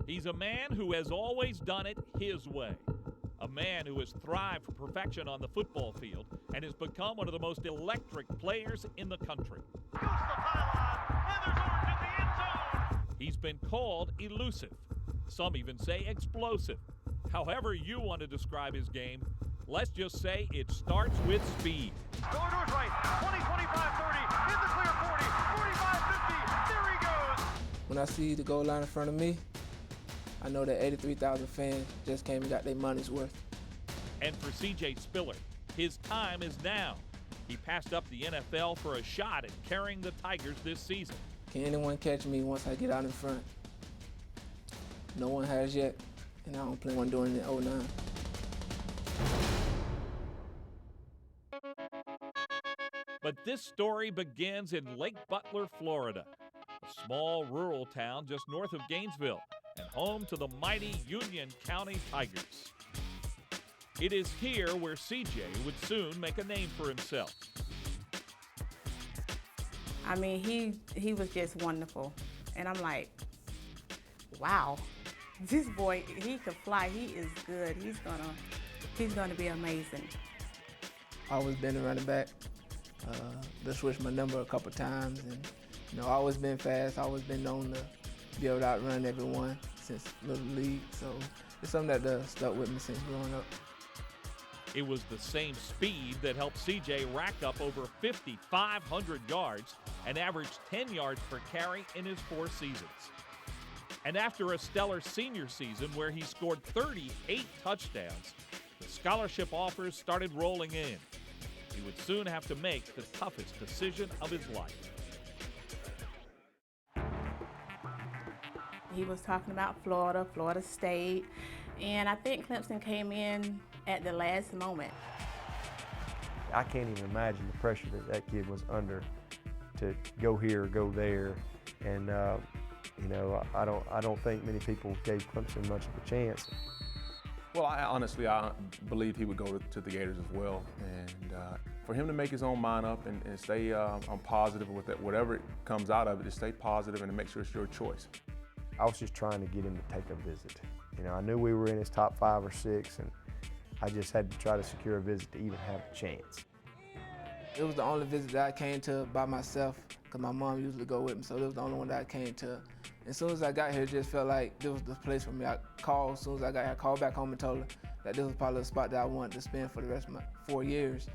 He's a man who has always done it his way. A man who has thrived for perfection on the football field and has become one of the most electric players in the country. He's been called elusive. Some even say explosive. However you want to describe his game, let's just say it starts with speed. Going to his right, 20, 25, 30, in the clear 40, 45, 50, there he goes. When I see the goal line in front of me, I know that 83,000 fans just came and got their money's worth. And for C.J. Spiller, his time is now. He passed up the NFL for a shot at carrying the Tigers this season. Can anyone catch me once I get out in front? No one has yet, and I don't plan on doing it in 09. But this story begins in Lake Butler, Florida, a small rural town just north of Gainesville and home to the mighty Union County Tigers. It is here where CJ would soon make a name for himself. I mean, he was just wonderful. And I'm like, wow, this boy, he could fly. He is good. He's gonna be amazing. Always been a running back. Just switched my number a couple times, and always been fast. Always been known to be able to outrun everyone since Little League. So it's something that stuck with me since growing up. It was the same speed that helped CJ rack up over 5,500 yards and averaged 10 yards per carry in his 4 seasons. And after a stellar senior season where he scored 38 touchdowns, the scholarship offers started rolling in. He would soon have to make the toughest decision of his life. He was talking about Florida, Florida State, and I think Clemson came in at the last moment. I can't even imagine the pressure that kid was under to go here, go there, and I don't think many people gave Clemson much of a chance. Well, I believe he would go to the Gators as well, and for him to make his own mind up and stay on positive with it, whatever comes out of it, just stay positive and to make sure it's your choice. I was just trying to get him to take a visit. I knew we were in his top 5 or 6, and I just had to try to secure a visit to even have a chance. It was the only visit that I came to by myself, because my mom usually go with me, so it was the only one that I came to. As soon as I got here, it just felt like this was the place for me. I called, as soon as I got here, I called back home and told her that this was probably the spot that I wanted to spend for the rest of my 4 years.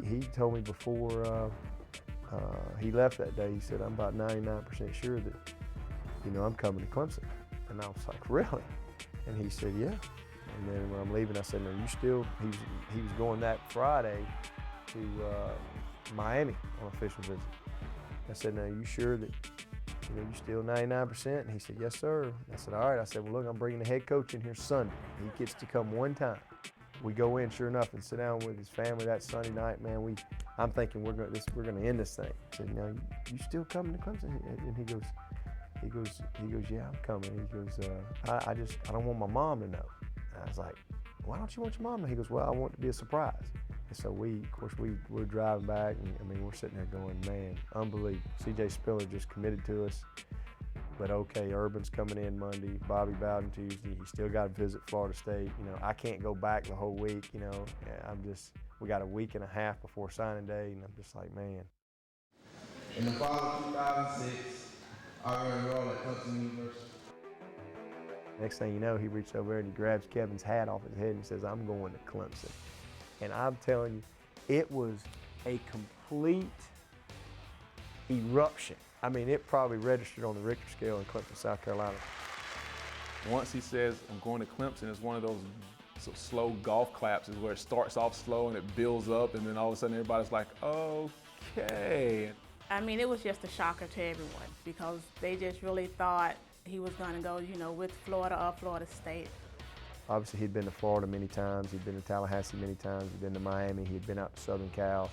He told me before he left that day, he said, I'm about 99% sure that, I'm coming to Clemson. And I was like, really? And he said, yeah. And then when I'm leaving, I said, no, you still, he was going that Friday to Miami on an official visit. I said, no, you sure that, you still 99%? And he said, yes, sir. I said, all right. I said, well, look, I'm bringing the head coach in here Sunday. He gets to come one time. We go in, sure enough, and sit down with his family that Sunday night. Man, I'm thinking we're gonna end this thing. I said, no, you still coming to Clemson? And he goes, yeah, I'm coming. He goes, I don't want my mom to know. And I was like, why don't you want your mom to know? He goes, well, I want it to be a surprise. And so we're driving back, and we're sitting there going, man, unbelievable. C.J. Spiller just committed to us. But okay, Urban's coming in Monday, Bobby Bowden Tuesday. He still got to visit Florida State. I can't go back the whole week. We got a week and a half before signing day, and I'm just like, man. In the fall of 2006, I enrolled at Clemson University. Next thing you know, he reaches over there and he grabs Kevin's hat off his head and says, I'm going to Clemson. And I'm telling you, it was a complete eruption. It probably registered on the Richter scale in Clemson, South Carolina. Once he says, I'm going to Clemson, it's one of those slow golf claps is where it starts off slow and it builds up, and then all of a sudden everybody's like, okay. It was just a shocker to everyone because they just really thought he was going to go, with Florida or Florida State. Obviously, he'd been to Florida many times. He'd been to Tallahassee many times. He'd been to Miami. He'd been out to Southern Cal.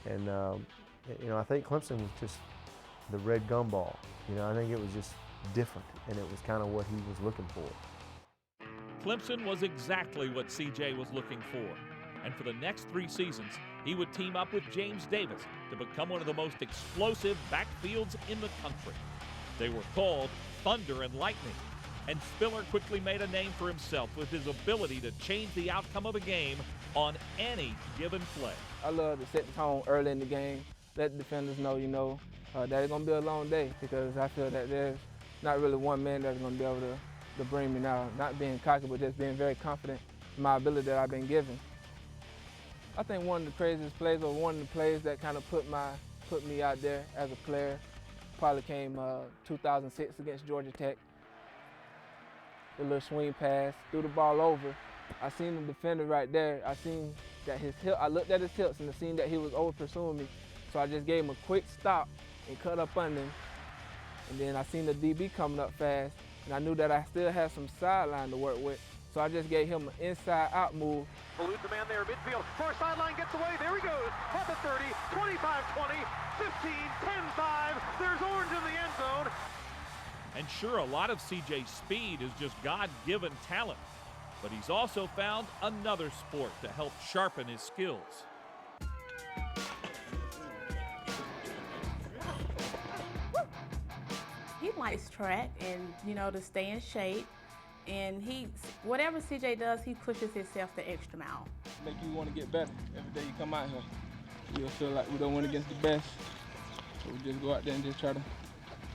And, I think Clemson was just the red gumball. I think it was just different, and it was kind of what he was looking for. Clemson was exactly what CJ was looking for. And for the next 3 seasons, he would team up with James Davis to become one of the most explosive backfields in the country. They were called Thunder and Lightning. And Spiller quickly made a name for himself with his ability to change the outcome of a game on any given play. I love to set the tone early in the game, let the defenders know, that it's going to be a long day, because I feel that there's not really one man that's going to be able to bring me now. Not being cocky, but just being very confident in my ability that I've been given. I think one of the craziest plays, or one of the plays that kind of put me out there as a player, probably came 2006 against Georgia Tech. The little swing pass, threw the ball over. I seen the defender right there. I seen that his hip, I looked at his hips and I seen that he was over pursuing me. So I just gave him a quick stop and cut up under him. And then I seen the DB coming up fast, and I knew that I still had some sideline to work with. So I just gave him an inside-out move. Eludes the man there, midfield. Far sideline gets away. There he goes. At the 30, 25-20, 15, 10-5. There's Orange in the end zone. And sure, a lot of CJ's speed is just God-given talent, but he's also found another sport to help sharpen his skills. He likes track and, to stay in shape. And whatever CJ does, he pushes himself the extra mile. Make you want to get better every day you come out here. You'll feel like we don't win against the best, so we just go out there and just try to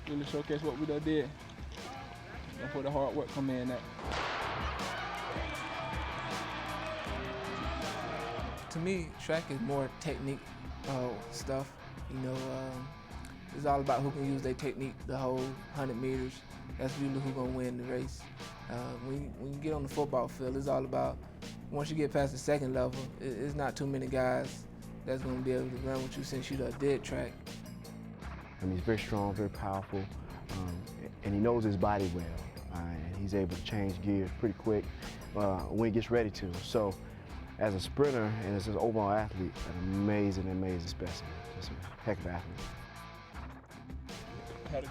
really showcase what we done did. That's where the hard work come in at. To me, track is more technique stuff. It's all about who can use their technique the whole 100 meters. That's usually who's gonna win the race. When you get on the football field, it's all about, once you get past the second level, it's not too many guys that's gonna be able to run with you since you did track. He's very strong, very powerful, and he knows his body well. And he's able to change gears pretty quick when he gets ready to. So, as a sprinter and as an overall athlete, an amazing, amazing specimen. Just a heck of an athlete. Had a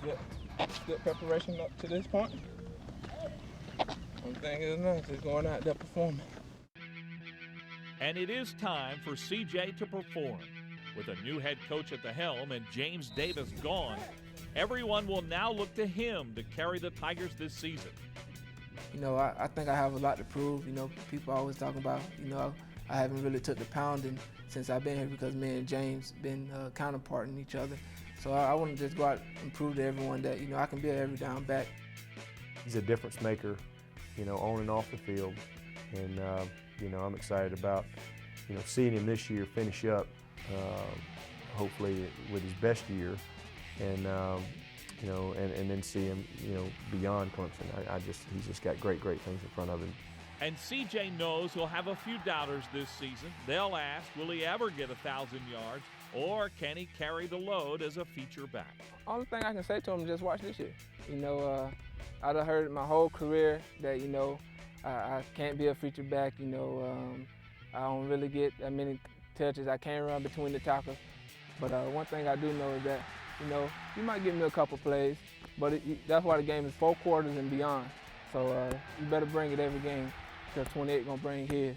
good preparation up to this point. One thing is now, just going out there performing. And it is time for CJ to perform. With a new head coach at the helm and James Davis gone, everyone will now look to him to carry the Tigers this season. I think I have a lot to prove. People always talk about, I haven't really took the pounding since I've been here, because me and James been counterparting each other. So I want to just go out and prove to everyone that, I can be an every down back. He's a difference maker, on and off the field. And, I'm excited about, seeing him this year finish up, hopefully with his best year. And, and then see him, beyond Clemson. He's just got great things in front of him. And CJ knows he'll have a few doubters this season. They'll ask, will he ever get 1,000 yards, or can he carry the load as a feature back? Only thing I can say to him is just watch this year. I've heard my whole career that, I can't be a feature back. I don't really get that many touches. I can't run between the tackles. But one thing I do know is that, you might give me a couple plays, but that's why the game is 4 quarters and beyond. So you better bring it every game, because 28 gonna bring his.